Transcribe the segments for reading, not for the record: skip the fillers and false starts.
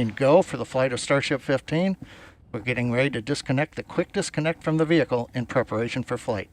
And go for the flight of Starship 15. We're getting ready to disconnect the quick disconnect from the vehicle in preparation for flight.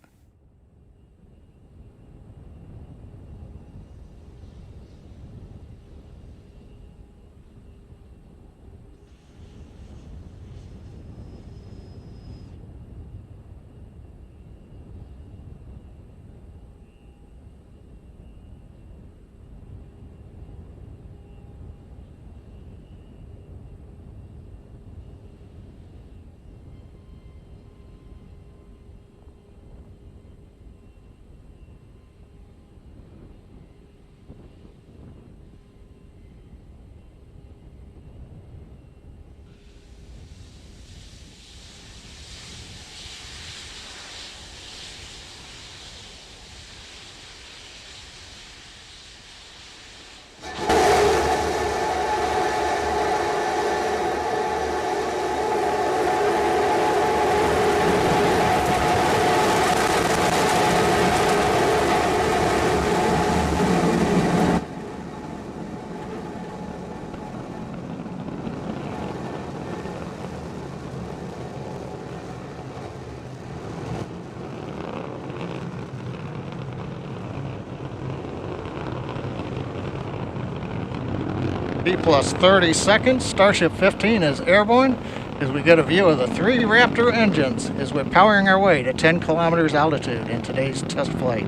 T plus 30 seconds, Starship 15 is airborne as we get a view of the 3 Raptor engines as we're powering our way to 10 kilometers altitude in today's test flight.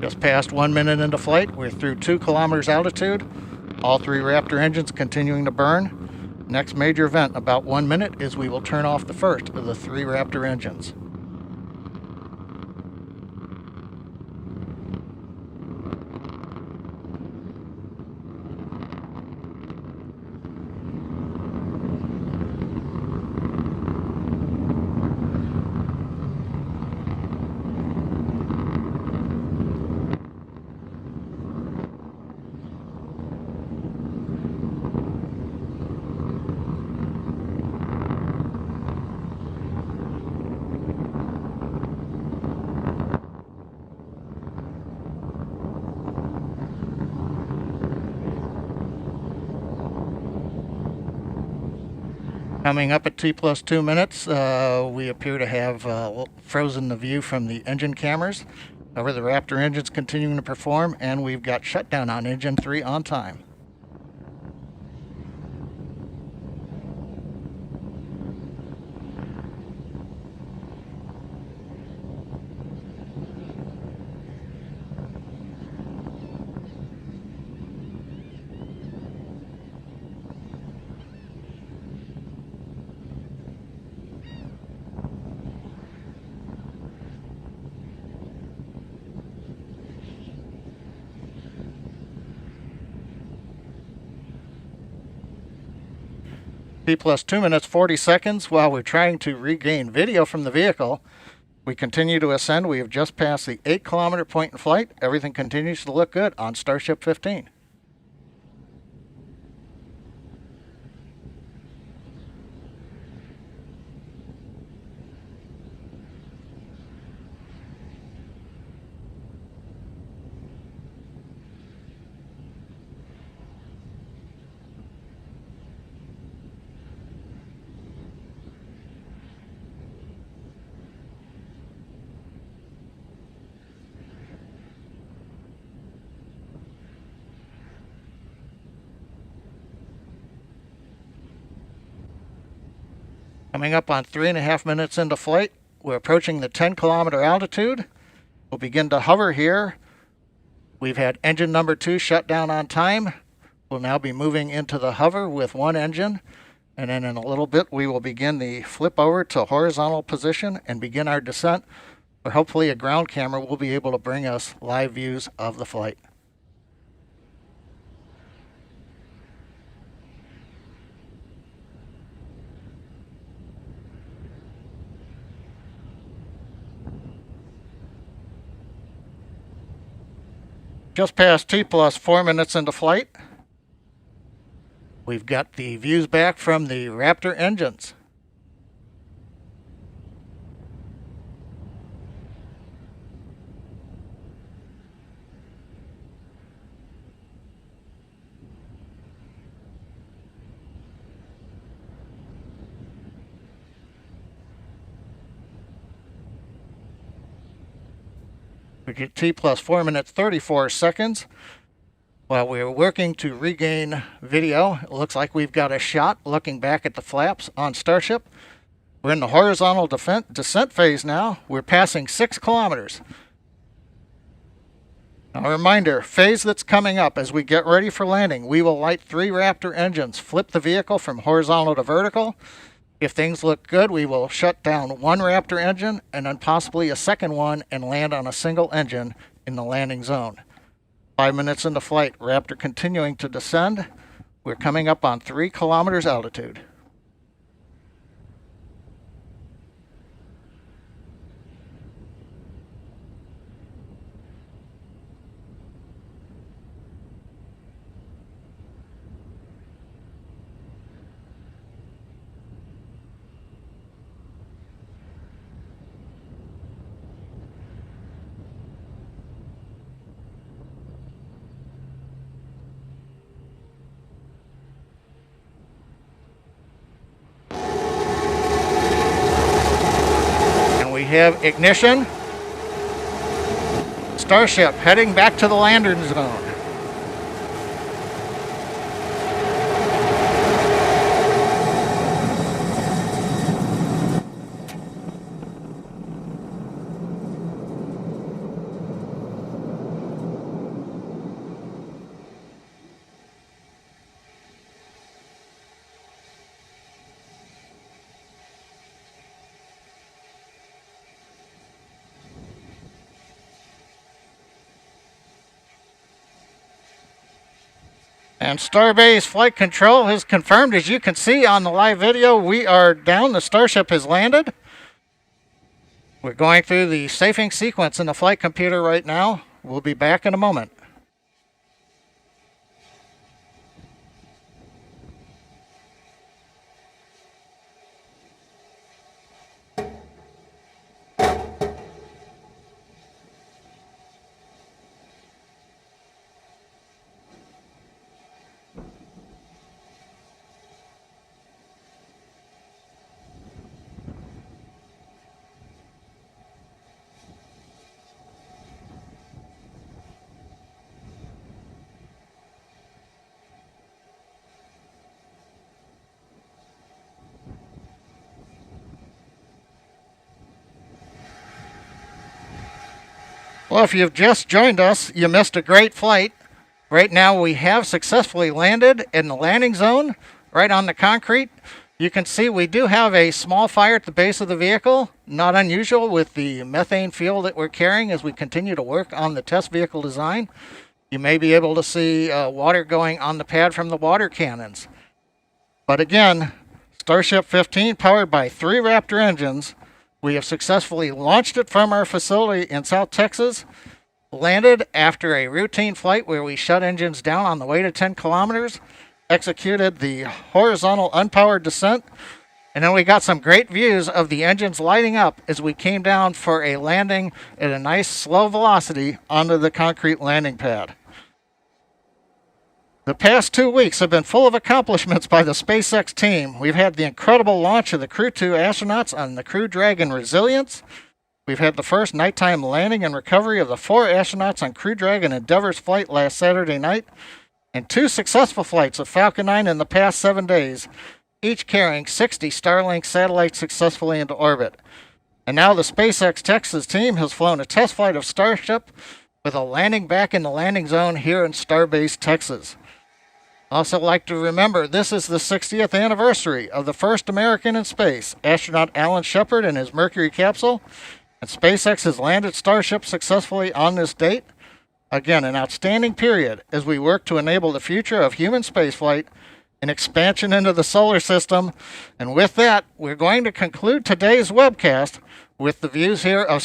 Just past 1 minute into flight, we're through 2 kilometers altitude. All 3 Raptor engines continuing to burn. Next major event, about 1 minute, is we will turn off the first of the 3 Raptor engines. Coming up at T plus 2 minutes, we appear to have frozen the view from the engine cameras. However, the Raptor engine's continuing to perform, and we've got shutdown on engine 3 on time. T plus 2 minutes 40 seconds. While we're trying to regain video from the vehicle, we continue to ascend. We have just passed the 8-kilometer point in flight. Everything continues to look good on Starship 15. Coming up on 3.5 minutes into flight, we're approaching the 10-kilometer altitude. We'll begin to hover here. We've had engine number 2 shut down on time. We'll now be moving into the hover with 1 engine, and then in a little bit we will begin the flip over to horizontal position and begin our descent, where hopefully a ground camera will be able to bring us live views of the flight. just past T plus 4 minutes into flight. We've got the views back from the Raptor engines. We get T plus 4 minutes 34 seconds. While we're working to regain video, it looks like we've got a shot looking back at the flaps on Starship. We're in the horizontal descent phase now. We're passing 6 kilometers. A reminder, phase that's coming up as we get ready for landing, we will light 3 Raptor engines, flip the vehicle from horizontal to vertical. If things look good, we will shut down 1 Raptor engine and then possibly a second one and land on a single engine in the landing zone. 5 minutes into flight, Raptor continuing to descend. We're coming up on 3 kilometers altitude. We have ignition. Starship heading back to the landing zone. And Starbase Flight Control has confirmed, as you can see on the live video, we are down. The Starship has landed. We're going through the safing sequence in the flight computer right now. We'll be back in a moment. Well, if you've just joined us, you missed a great flight. Right now we have successfully landed in the landing zone, right on the concrete. You can see we do have a small fire at the base of the vehicle, not unusual with the methane fuel that we're carrying as we continue to work on the test vehicle design. You may be able to see water going on the pad from the water cannons. But again, Starship 15 powered by 3 Raptor engines. We have successfully launched it from our facility in South Texas, landed after a routine flight where we shut engines down on the way to 10 kilometers, executed the horizontal unpowered descent, and then we got some great views of the engines lighting up as we came down for a landing at a nice slow velocity onto the concrete landing pad. The past 2 weeks have been full of accomplishments by the SpaceX team. We've had the incredible launch of the Crew 2 astronauts on the Crew Dragon Resilience. We've had the first nighttime landing and recovery of the 4 astronauts on Crew Dragon Endeavor's flight last Saturday night, and 2 successful flights of Falcon 9 in the past 7 days, each carrying 60 Starlink satellites successfully into orbit. And now the SpaceX Texas team has flown a test flight of Starship with a landing back in the landing zone here in Starbase, Texas. Also like to remember, this is the 60th anniversary of the first American in space, astronaut Alan Shepard and his Mercury capsule, and SpaceX has landed Starship successfully on this date. Again, an outstanding period as we work to enable the future of human spaceflight and expansion into the solar system. And with that, we're going to conclude today's webcast with the views here of